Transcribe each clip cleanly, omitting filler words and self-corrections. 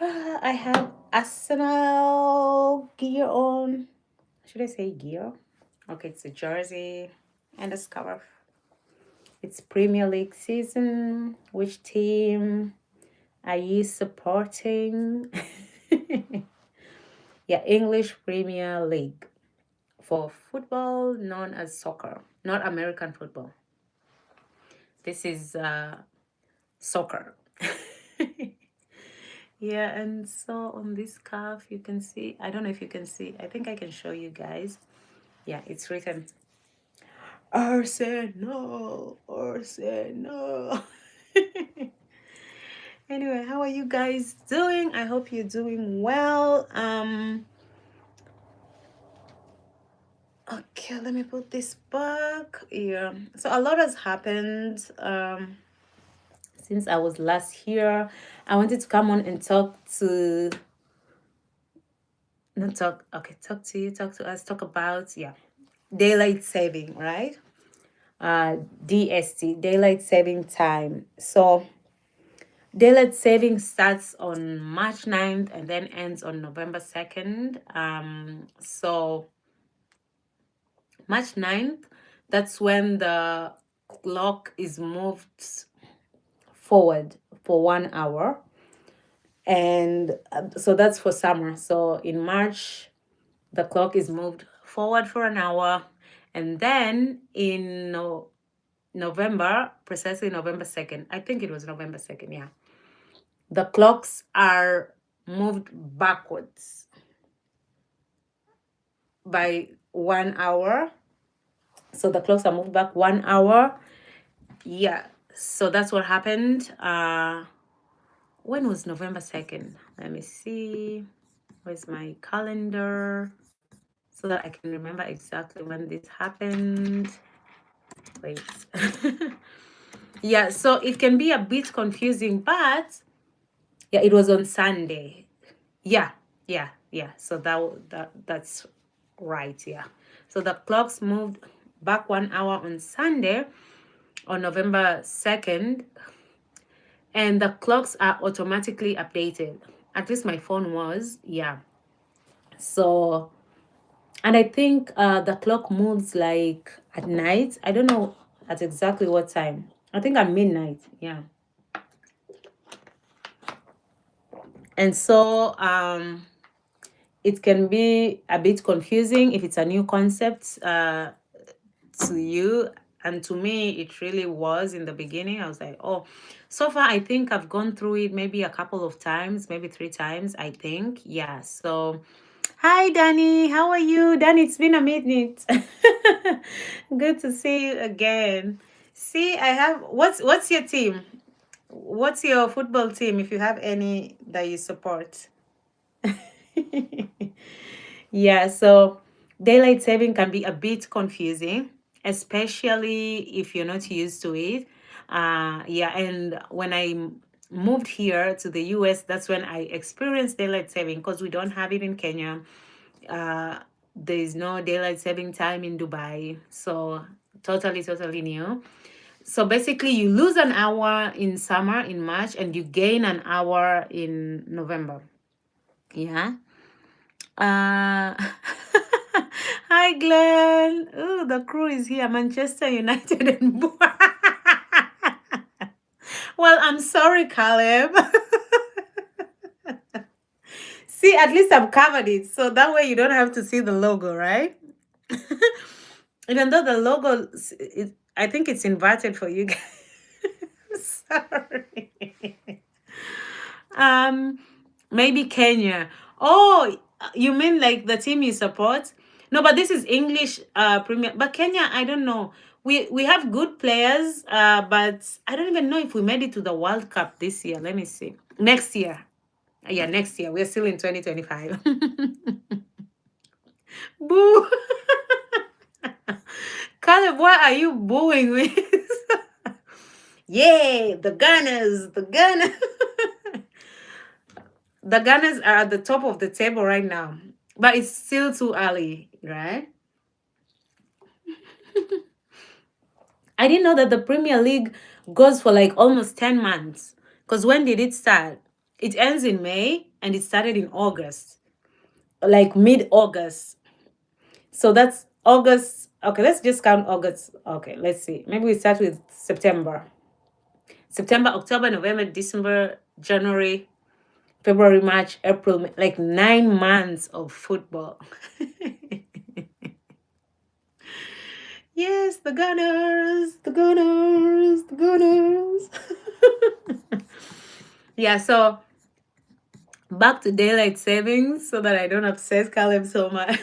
I have Arsenal gear on. Should I say gear? Okay, it's a jersey and a scarf. It's Premier League season. Which team are you supporting? Yeah, English Premier League for football known as soccer, not American football. This is soccer. Yeah, and so on this scarf, you can see, I don't know if you can see, I think I can show you guys. Yeah, it's written Arsenal, Arsenal. Anyway, how are you guys doing? I hope you're doing well. Okay, let me put this back. Yeah. So a lot has happened since I was last here. I wanted to come on and talk to not talk okay, talk to you, talk to us, talk about daylight saving, right? DST, daylight saving time. So daylight saving starts on March 9th and then ends on November 2nd. So March 9th, that's when the clock is moved forward for 1 hour. And so that's for summer. So in March, the clock is moved forward for an hour. And then in November, precisely November 2nd, I think it was November 2nd, yeah, the clocks are moved backwards by 1 hour. So the clocks are moved back 1 hour. Yeah. So that's what happened. When was November 2nd? Let me see. Where's my calendar? So that I can remember exactly when this happened. Wait. Yeah, so it can be a bit confusing, but yeah, it was on Sunday. Yeah, yeah. So that's right, yeah. So the clocks moved back 1 hour on Sunday on November 2nd, and the clocks are automatically updated. At least my phone was, yeah. So, and I think the clock moves like at night. I don't know at exactly what time. I think at midnight, yeah. And so it can be a bit confusing if it's a new concept to you. And to me, it really was in the beginning. I was like, oh, so far, I think I've gone through it maybe a couple of times, maybe 3 times, I think. Yeah. So, hi, Danny. How are you? Danny, it's been a minute. Good to see you again. See, I have, what's your team? What's your football team if you have any that you support? Yeah, so daylight saving can be a bit confusing, especially if you're not used to it. Yeah, and when I moved here to the US, that's when I experienced daylight saving because we don't have it in Kenya. Uh, there is no daylight saving time in Dubai, so totally new. So basically, you lose an hour in summer in March, and you gain an hour in November. Yeah. Uh, Hi, Glenn. Oh, the crew is here. Manchester United and well, I'm sorry, Caleb. See, at least I've covered it, so that way you don't have to see the logo, right? Even though the logo, I think it's inverted for you guys. Sorry. Um, Maybe Kenya. Oh, you mean like the team you support? No, but this is English Premier. But Kenya, I don't know. We have good players, but I don't even know if we made it to the World Cup this year. Let me see. Next year. Yeah, next year. We're still in 2025. Boo. Caleb, what are you booing with? Yay, the Gunners, the Gunners. The Gunners are at the top of the table right now, but it's still too early, right? I didn't know that the Premier League goes for like almost 10 months. Because when did it start? It ends in May and it started in August, like mid-August. So that's August. Okay, let's just count August. Okay, let's see. Maybe we start with September. September, October, November, December, January, February, March, April, like 9 months of football. Yes, the Gunners, the Gunners, the Gunners. Yeah, so back to daylight savings so that I don't upset Caleb so much.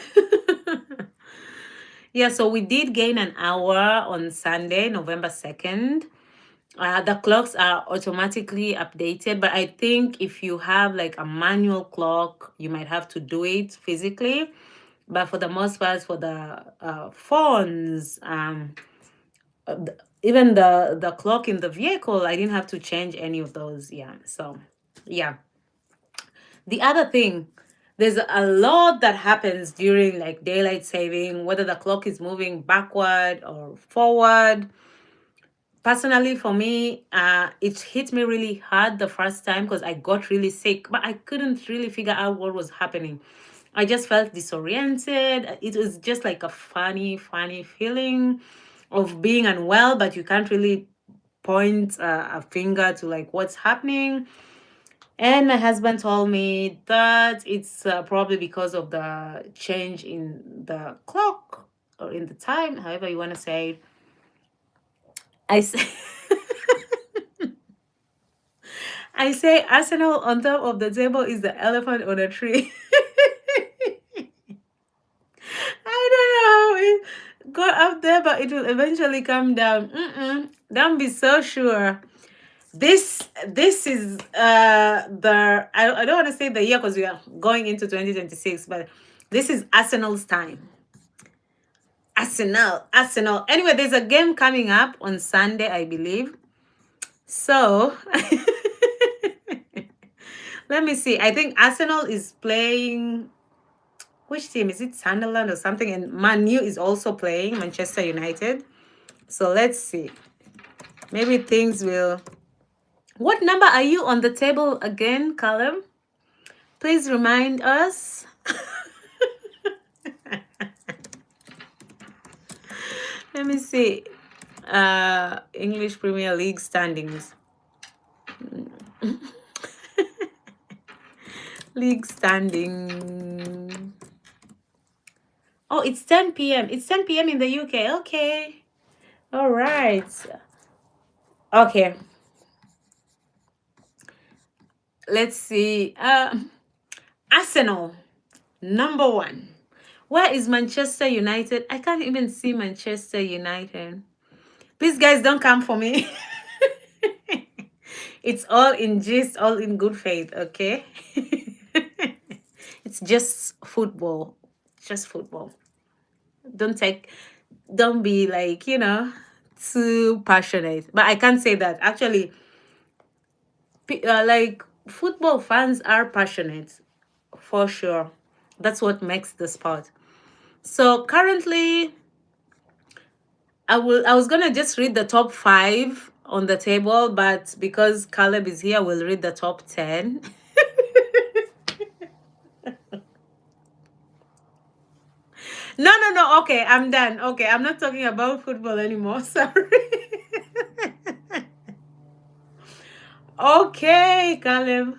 Yeah, so we did gain an hour on Sunday, November 2nd. The clocks are automatically updated, but I think if you have like a manual clock, you might have to do it physically. But for the most part, for the phones, even the clock in the vehicle, I didn't have to change any of those. Yeah, so yeah. The other thing, there's a lot that happens during like daylight saving, whether the clock is moving backward or forward. Personally, for me, it hit me really hard the first time because I got really sick, but I couldn't really figure out what was happening. I just felt disoriented. It was just like a funny feeling of being unwell, but you can't really point a finger to like what's happening. And my husband told me that it's probably because of the change in the clock or in the time, however you want to say it. I say, I say Arsenal on top of the table is the elephant on a tree. I don't know how it got up there, but it will eventually come down. Don't be so sure. This is I don't want to say the year because we are going into 2026, but this is Arsenal's time. Arsenal. Anyway, there's a game coming up on Sunday, I believe. So let me see. I think Arsenal is playing. Which team is it? Sunderland or something? And Man U is also playing Manchester United. So let's see. Maybe things will. What number are you on the table again, Callum? Please remind us. Let me see. English Premier League standings. League standing. Oh, it's 10 p.m. It's 10 p.m. in the UK. Okay. All right. Okay. Let's see. Arsenal, number one. Where is Manchester United? I can't even see Manchester United. Please, guys, don't come for me. It's all in gist, all in good faith, okay? It's just football. Just football. Don't take, don't be like, too passionate. But I can't say that. Actually, like football fans are passionate for sure. That's what makes the sport. So currently, I was gonna just read the top five on the table, but because Caleb is here, we'll read the top 10. No, no, no. Okay, I'm done. Okay, I'm not talking about football anymore. Sorry. Okay, Caleb.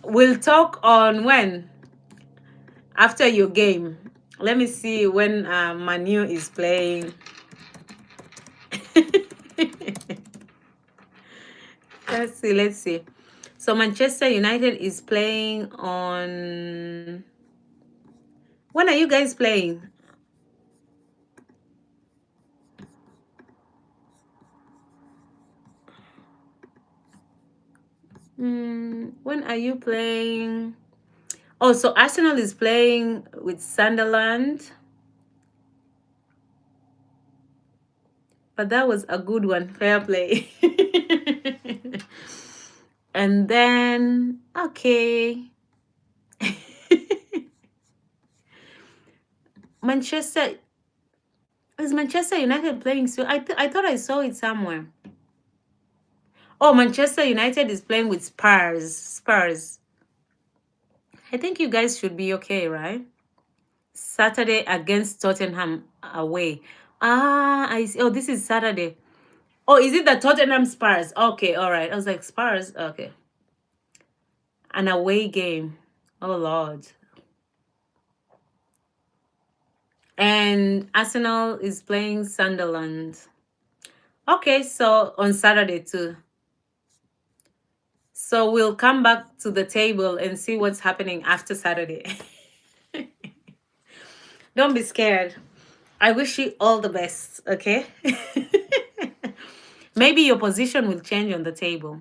We'll talk on when? After your game. Let me see when Manu is playing. Let's see. So Manchester United is playing on. When are you guys playing? When are you playing? Oh, so Arsenal is playing with Sunderland. But that was a good one. Fair play. And then, okay. Manchester. Is Manchester United playing soon? I thought I saw it somewhere. Oh, Manchester United is playing with Spurs. Spurs. I think you guys should be okay, right? Saturday against Tottenham away. Ah, I see. Oh, this is Saturday. Oh, is it the Tottenham Spurs? Okay, all right. I was like, Spurs? Okay. An away game. Oh, Lord. And Arsenal is playing Sunderland. Okay, so on Saturday too. So we'll come back to the table and see what's happening after Saturday. Don't be scared. I wish you all the best, okay? Maybe your position will change on the table.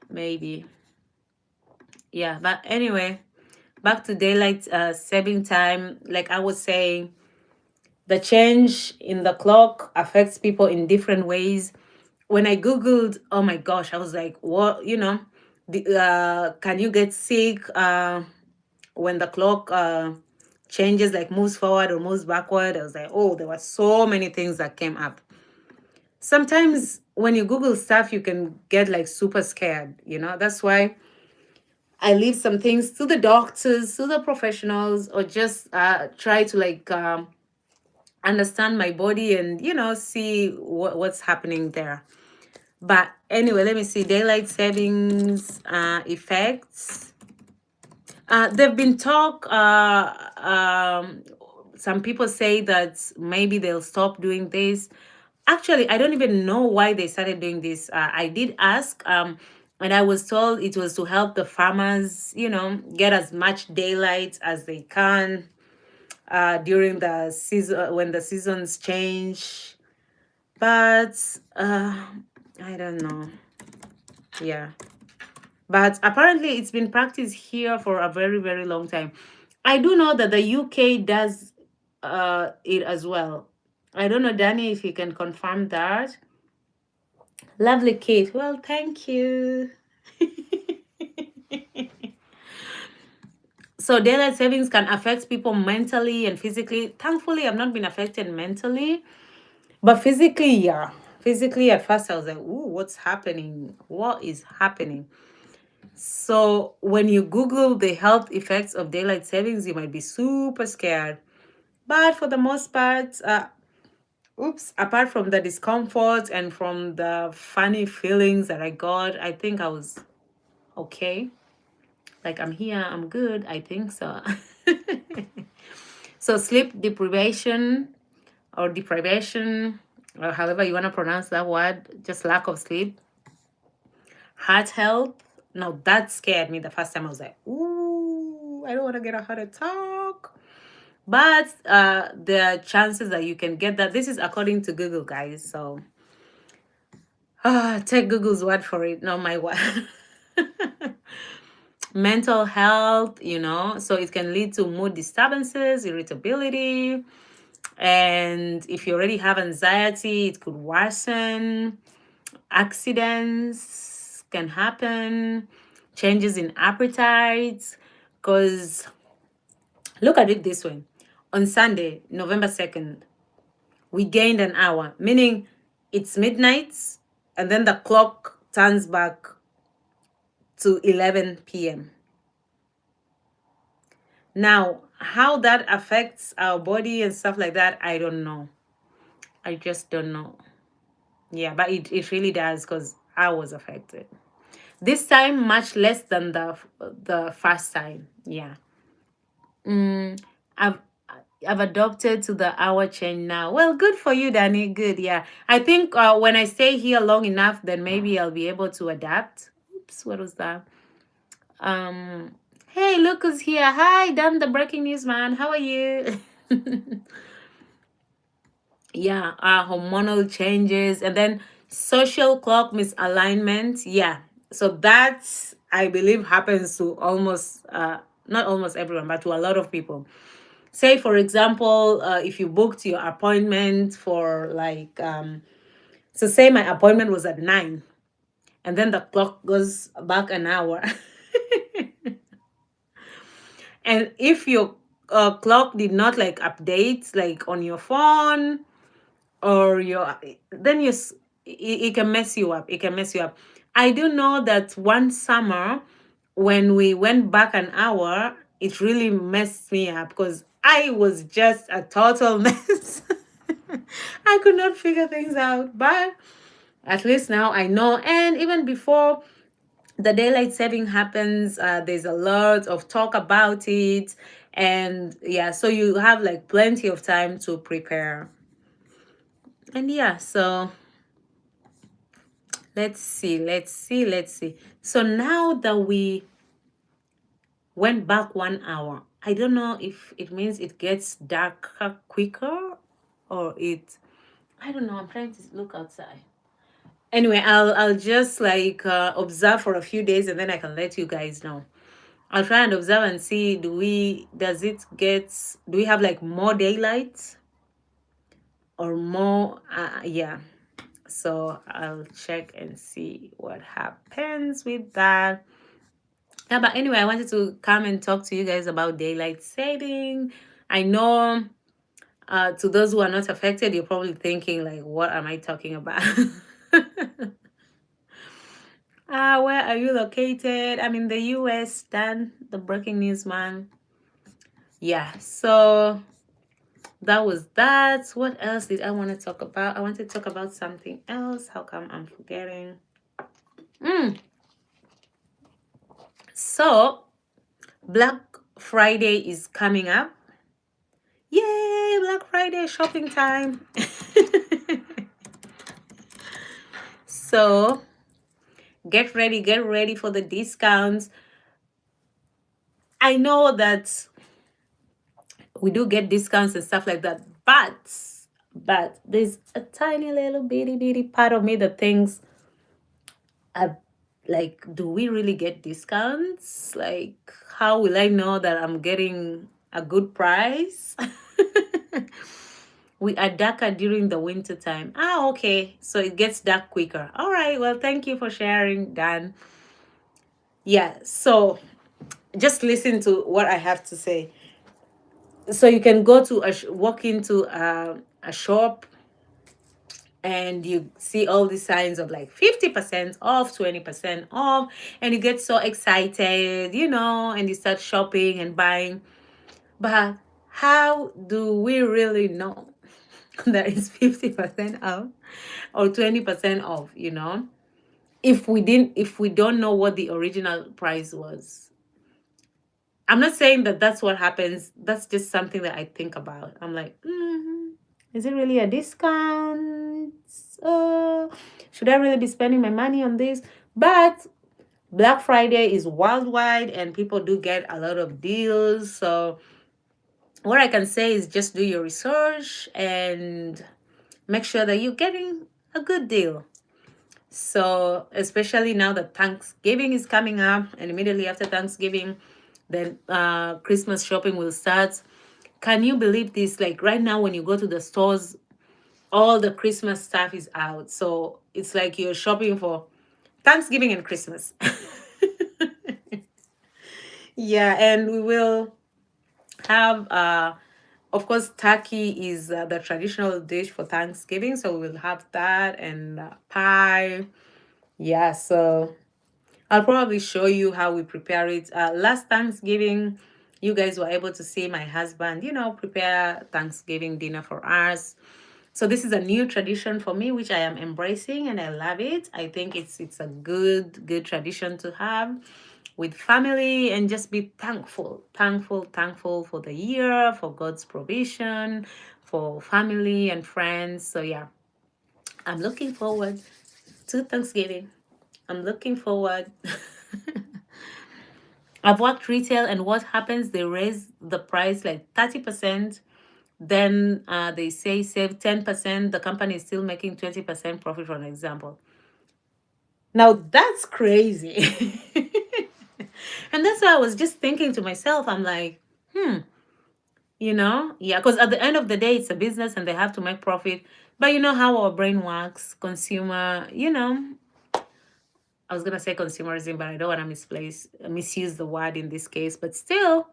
Maybe. Yeah, but anyway, back to daylight saving time. Like I was saying, the change in the clock affects people in different ways. When I Googled, oh my gosh, I was like, what, can you get sick when the clock changes, like moves forward or moves backward? I was like, oh, there were so many things that came up. Sometimes when you Google stuff, you can get like super scared. That's why I leave some things to the doctors, to the professionals, or just try to like understand my body and see what's happening there. But anyway, let me see daylight savings effects. There've been talk. Some people say that maybe they'll stop doing this. Actually, I don't even know why they started doing this. I did ask, and I was told it was to help the farmers, get as much daylight as they can during the season when the seasons change. But I don't know. Yeah. But apparently, it's been practiced here for a very, very long time. I do know that the UK does it as well. I don't know, Danny, if you can confirm that. Lovely, Kate. Well, thank you. So, daylight savings can affect people mentally and physically. Thankfully, I've not been affected mentally, but physically, yeah. Physically, at first, I was like, ooh, what's happening? What is happening? So when you Google the health effects of daylight savings, you might be super scared. But for the most part, apart from the discomfort and from the funny feelings that I got, I think I was okay. Like I'm here, I'm good. I think so. So sleep deprivation or deprivation, or however you want to pronounce that word, just lack of sleep. Heart health. Now that scared me the first time. I was like, ooh, I don't want to get a heart attack. But there are chances that you can get that. This is according to Google, guys. So take Google's word for it, not my word. Mental health, so it can lead to mood disturbances, irritability. And if you already have anxiety, it could worsen. Accidents can happen, changes in appetite. Because look at it this way: on Sunday, November 2nd, we gained an hour, meaning it's midnight, and then the clock turns back to 11 p.m. Now, how that affects our body and stuff like that, I don't know. I just don't know. Yeah, but it really does, because I was affected. This time, much less than the first time. Yeah. I've I've adopted to the hour change now. Well, good for you, Danny. Good. Yeah. I think when I stay here long enough, then maybe I'll be able to adapt. Oops, what was that? Um, hey, look who's here. Hi, Dan, the breaking news man. How are you? Yeah, hormonal changes and then social clock misalignment. Yeah. So that's, I believe, happens to almost not almost everyone, but to a lot of people. Say for example, if you booked your appointment for like so say my appointment was at 9 and then the clock goes back an hour. And if your clock did not like update like on your phone or your then it can mess you up. It can mess you up. I do know that one summer when we went back an hour, it really messed me up because I was just a total mess. I could not figure things out, but at least now I know. And even before the daylight saving happens, there's a lot of talk about it. And yeah, so you have like plenty of time to prepare. And yeah, so let's see. So now that we went back 1 hour, I don't know if it means it gets darker quicker or it, I don't know. I'm trying to look outside. Anyway, I'll just like observe for a few days and then I can let you guys know. I'll try and observe and see, do we have like more daylight or more yeah. So I'll check and see what happens with that. Yeah, but anyway, I wanted to come and talk to you guys about daylight saving. I know to those who are not affected, you're probably thinking like, what am I talking about? Where are you located? I'm in the US, Dan, the breaking news man. Yeah, so that was that. What else did I want to talk about? I want to talk about something else. How come I'm forgetting? So, Black Friday is coming up. Yay, Black Friday shopping time. So, get ready for the discounts. I know that we do get discounts and stuff like that, but there's a tiny little bitty part of me that thinks, like, do we really get discounts? Like, how will I know that I'm getting a good price? We are darker during the winter time. Okay, so it gets dark quicker. All right, well, thank you for sharing, Dan. Yeah, so just listen to what I have to say. So you can go to walk into a shop and you see all these signs of like 50% off, 20% off, and you get so excited, and you start shopping and buying. But how do we really know that it's 50% off or 20% off, if we don't know what the original price was? I'm not saying that that's what happens. That's just something that I think about. I'm like, is it really a discount? Should I really be spending my money on this? But Black Friday is worldwide and people do get a lot of deals. So what I can say is just do your research and make sure that you're getting a good deal. So especially now that Thanksgiving is coming up, and immediately after Thanksgiving, then Christmas shopping will start. Can you believe this? Like right now, when you go to the stores, all the Christmas stuff is out. So it's like you're shopping for Thanksgiving and Christmas. Yeah, and we will have of course, turkey is the traditional dish for Thanksgiving, so we will have that and pie. Yeah, so I'll probably show you how we prepare it. Last Thanksgiving, you guys were able to see my husband, prepare Thanksgiving dinner for us. So this is a new tradition for me, which I am embracing and I love it. I think it's a good tradition to have with family and just be thankful for the year, for God's provision, for family and friends. So yeah, I'm looking forward to Thanksgiving. I'm looking forward. I've worked retail, and what happens? They raise the price like 30%. Then they say save 10%. The company is still making 20% profit, for an example. Now that's crazy. And that's why I was just thinking to myself, I'm like, yeah, because at the end of the day, it's a business and they have to make profit. But you know how our brain works, consumer, I was gonna say consumerism, but I don't want to misuse the word in this case. But still,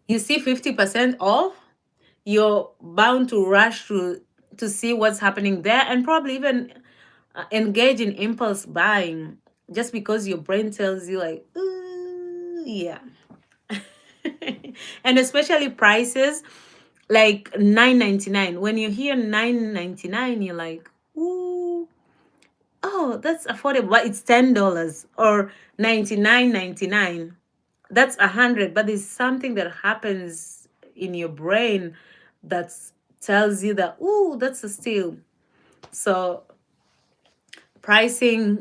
you see 50% off, you're bound to rush to see what's happening there, and probably even engage in impulse buying just because your brain tells you like, "Ooh, yeah." And especially prices like 9.99. When you hear 9.99, you're like, ooh, oh, that's affordable. But it's $10 or 99.99. That's 100. But there's something that happens in your brain that tells you that, ooh, that's a steal. So pricing,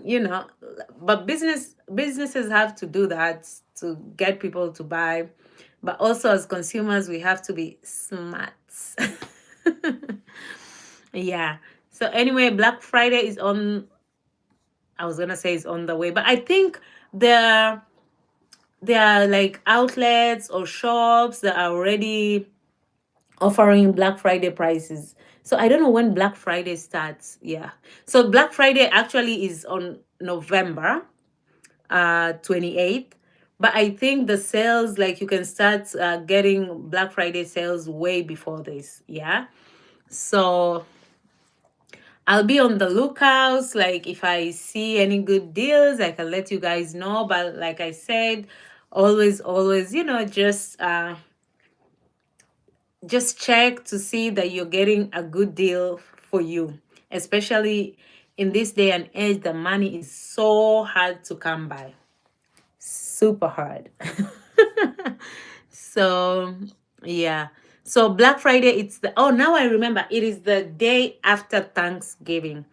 but businesses have to do that to get people to buy. But also as consumers, we have to be smart. Yeah. So anyway, Black Friday is on, I was gonna say it's on the way, but I think there there are like outlets or shops that are already offering Black Friday prices. So I don't know when Black Friday starts. Yeah. So Black Friday actually is on November 28th. But I think the sales, like you can start getting Black Friday sales way before this. Yeah. So I'll be on the lookouts. Like if I see any good deals, I can let you guys know. But like I said, always, just check to see that you're getting a good deal for you. Especially in this day and age, the money is so hard to come by. Super hard. So yeah. So Black Friday, it's the oh now I remember it is the day after Thanksgiving.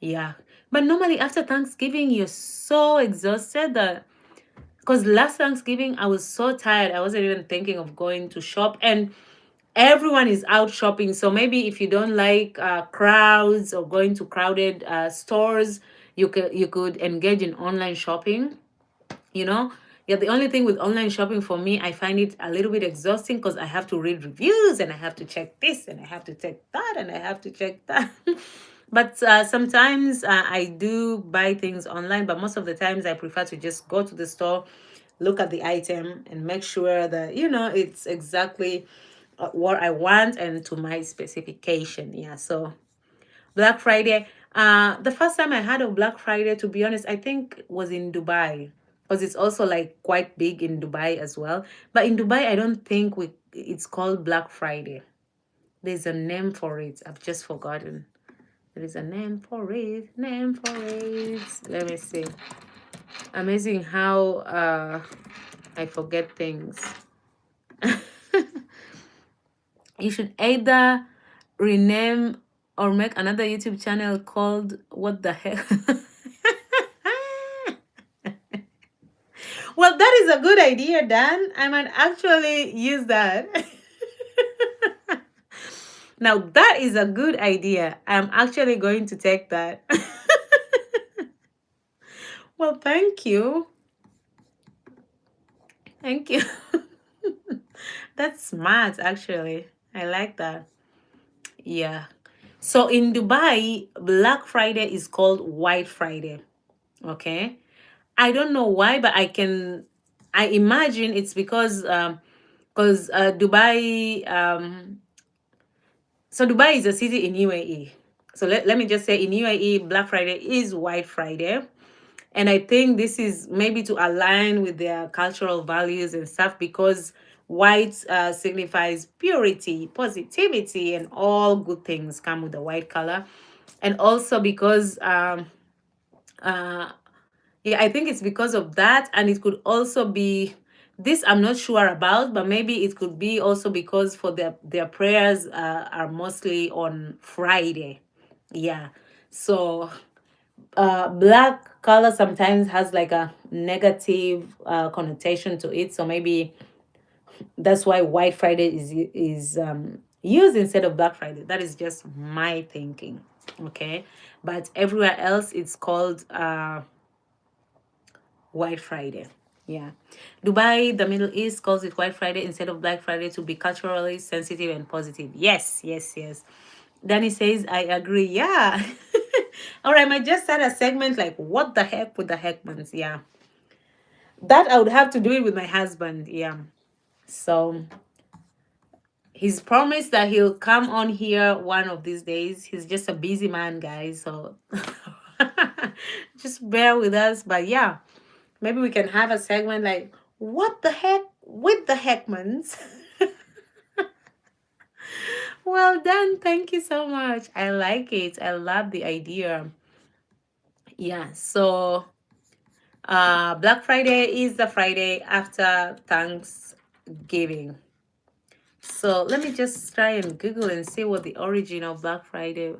Yeah. But normally after Thanksgiving, you're so exhausted that because last Thanksgiving I was so tired. I wasn't even thinking of going to shop, and everyone is out shopping. So maybe if you don't like crowds or going to crowded stores, you could engage in online shopping. you know yeah, the only thing with online shopping for me, I find it a little bit exhausting because I have to read reviews and I have to check this and I have to check that and I have to check that. But sometimes I do buy things online, but most of the times I prefer to just go to the store, look at the item and make sure that it's exactly what I want and to my specification. Yeah. So Black Friday. The first time I had a Black Friday, to be honest, I think was in Dubai, because it's also like quite big in Dubai as well. But in Dubai, I don't think it's called Black Friday. There's a name for it. I've just forgotten. There is a name for it. Name for it. Let me see. Amazing how I forget things. You should either rename or make another YouTube channel called What the Heck? Well, that is a good idea, Dan. I might actually use that. Now, that is a good idea. I'm actually going to take that. Well, thank you. Thank you. That's smart, actually. I like that. Yeah. So in Dubai, Black Friday is called White Friday. Okay. I don't know why, but I imagine it's because Dubai, so Dubai is a city in UAE. So let me just say in UAE, Black Friday is White Friday. And I think this is maybe to align with their cultural values and stuff, because white signifies purity, positivity, and all good things come with the white color. And also because uh, yeah, I think it's because of that. And it could also be this, I'm not sure about, but maybe it could be also because for their prayers are mostly on Friday. Yeah. So black color sometimes has like a negative connotation to it. So maybe that's why White Friday is used instead of Black Friday. That is just my thinking. Okay. But everywhere else it's called White Friday. Yeah. Dubai, the Middle East, calls it White Friday instead of Black Friday to be culturally sensitive and positive. Yes, yes, yes. Danny says, I agree. Yeah. All right, I might just start a segment like, what the heck with the Heckmans? Yeah. That I would have to do it with my husband. Yeah. So He's promised that he'll come on here one of these days. He's just a busy man, guys. So just bear with us. But yeah, maybe we can have a segment like, what the heck with the Heckmans? Well done. Thank you so much. I like it. I love the idea. Yeah. So Black Friday is the Friday after Thanksgiving. So let me just try and Google and see what the origin of Black Friday.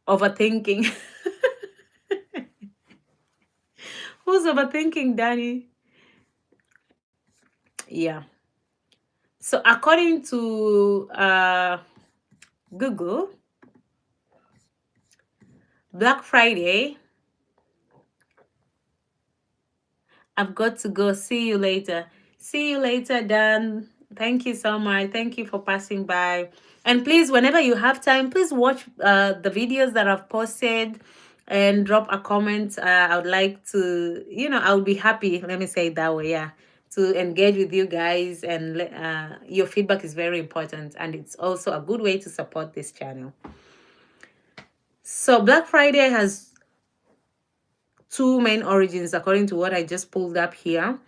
Overthinking. Who's overthinking, Danny? Yeah. So according to Google, Black Friday, I've got to go. See you later. See you later, Dan. Thank you so much. Thank you for passing by. And please, whenever you have time, please watch the videos that I've posted and drop a comment. I would like to, I would be happy. Let me say it that way. Yeah. To engage with you guys, and your feedback is very important. And it's also a good way to support this channel. So, Black Friday has two main origins, according to what I just pulled up here.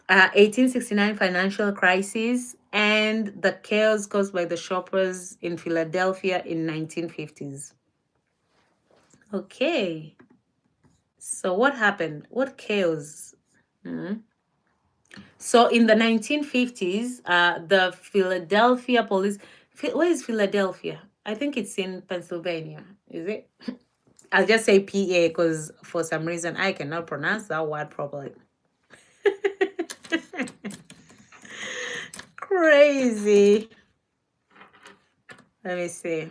1869 financial crisis and the chaos caused by the shoppers in Philadelphia in 1950s. Okay. So what happened? What chaos? Hmm. So in the 1950s, the Philadelphia police. Where is Philadelphia? I think it's in Pennsylvania. Is it? I'll just say PA because for some reason I cannot pronounce that word properly. Crazy. Let me see.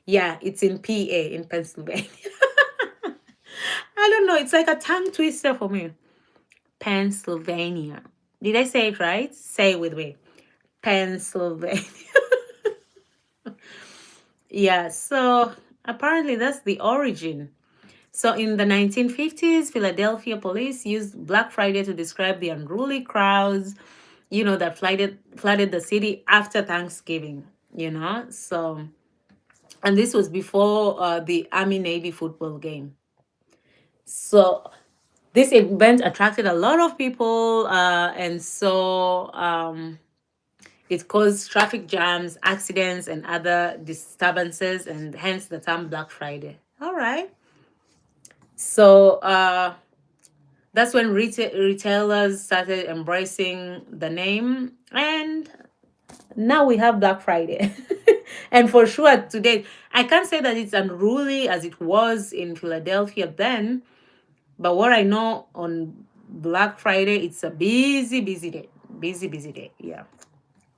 Yeah, it's in PA in Pennsylvania. I don't know. It's like a tongue twister for me. Pennsylvania. Did I say it right? Say it with me. Pennsylvania. Yeah, so apparently that's the origin. So in the 1950s, Philadelphia police used Black Friday to describe the unruly crowds, that flooded the city after Thanksgiving. So, and this was before the Army Navy football game. So this event attracted a lot of people, and so it caused traffic jams, accidents, and other disturbances, and hence the term Black Friday. All right. So that's when retailers started embracing the name, and now we have Black Friday. And for sure, today, I can't say that it's unruly as it was in Philadelphia then, but what I know on Black Friday, it's a busy, busy day. Busy, busy day. Yeah.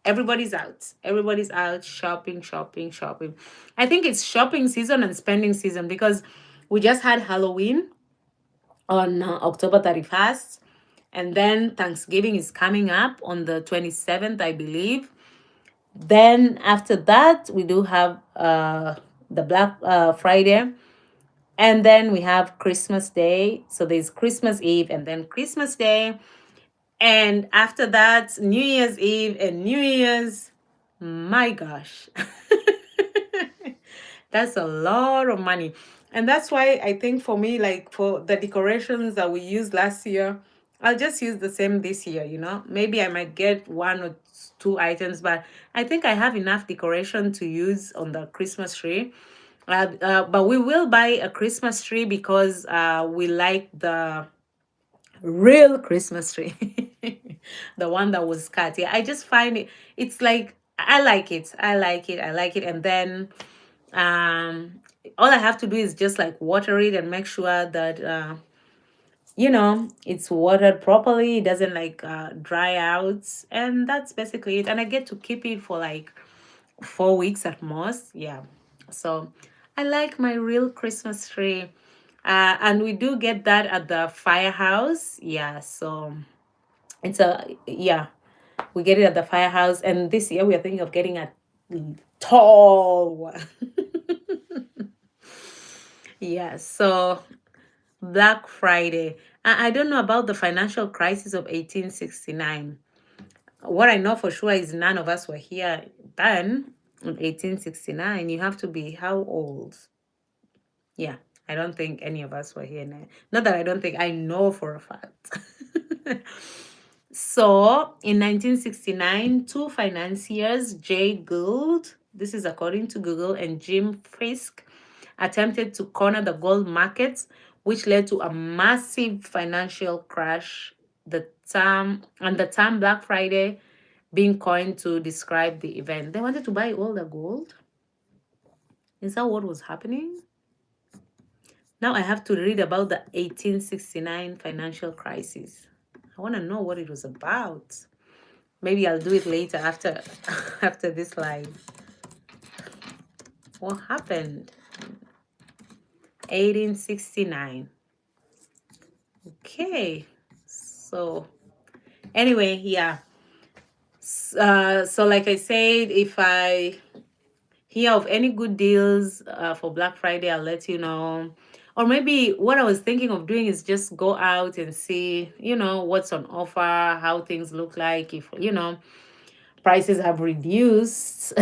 Everybody's out. Everybody's out shopping, shopping, shopping. I think it's shopping season and spending season because we just had Halloween on October 31st. And then Thanksgiving is coming up on the 27th, I believe. Then after that, we do have the Black Friday. And then we have Christmas Day. So there's Christmas Eve and then Christmas Day. And after that, New Year's Eve and New Year's. My gosh. That's a lot of money. And that's why I think for me, like for the decorations that we used last year, I'll just use the same this year. Maybe I might get one or two items, but I think I have enough decoration to use on the Christmas tree. But we will buy a Christmas tree because we like the real Christmas tree, the one that was cut. Yeah, I just find it's like I like it. I like it. I like it. And then um, all I have to do is just like water it and make sure that it's watered properly. It doesn't like dry out, and that's basically it. And I get to keep it for like 4 weeks at most. Yeah, so I like my real Christmas tree. And we do get that at the firehouse. Yeah, so yeah, we get it at the firehouse. And this year we are thinking of getting a tall one. Yeah, so Black Friday. I don't know about the financial crisis of 1869. what I know for sure is none of us were here then in 1869. You have to be how old? Yeah, I don't think any of us were here now. Not that I don't think, I know for a fact. So in 1969, two financiers, Jay Gould, this is according to Google, and Jim Frisk, attempted to corner the gold markets, which led to a massive financial crash. The term Black Friday being coined to describe the event. They wanted to buy all the gold. Is that what was happening? Now I have to read about the 1869 financial crisis. I want to know what it was about. Maybe I'll do it later after after this live. What happened? 1869. Okay. So anyway, yeah. So like I said, if I hear of any good deals for Black Friday, I'll let you know. Or maybe what I was thinking of doing is just go out and see, what's on offer, how things look like, if, prices have reduced.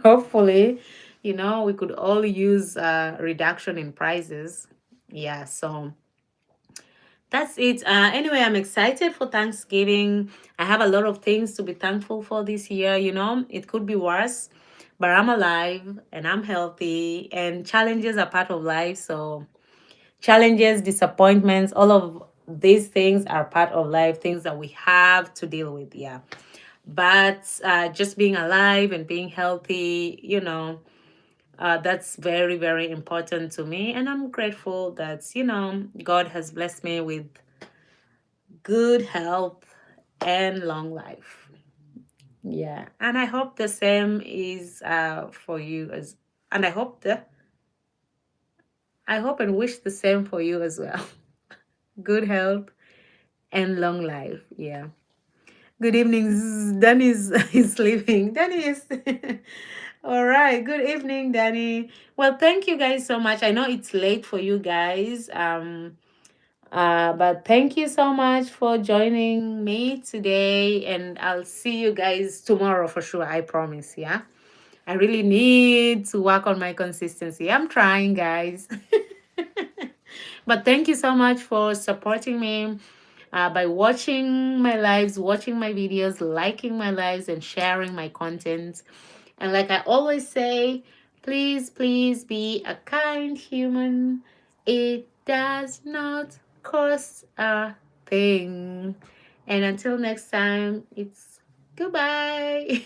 Hopefully, we could all use reduction in prices. Yeah, so that's it. Anyway, I'm excited for Thanksgiving. I have a lot of things to be thankful for this year. It could be worse, but I'm alive and I'm healthy, and challenges are part of life. So, challenges, disappointments, all of these things are part of life, things that we have to deal with. Yeah. But just being alive and being healthy, that's very, very important to me. And I'm grateful that, God has blessed me with good health and long life. Yeah. And I hope the same is for you and I hope and wish the same for you as well. Good health and long life. Yeah. Good evening. Danny is sleeping. Danny is. All right. Good evening, Danny. Well, thank you guys so much. I know it's late for you guys. But thank you so much for joining me today, and I'll see you guys tomorrow for sure. I promise. Yeah. I really need to work on my consistency. I'm trying, guys. But thank you so much for supporting me by watching my lives, watching my videos, liking my lives, and sharing my content. And like I always say, please, please be a kind human. It does not cost a thing. And until next time, it's goodbye.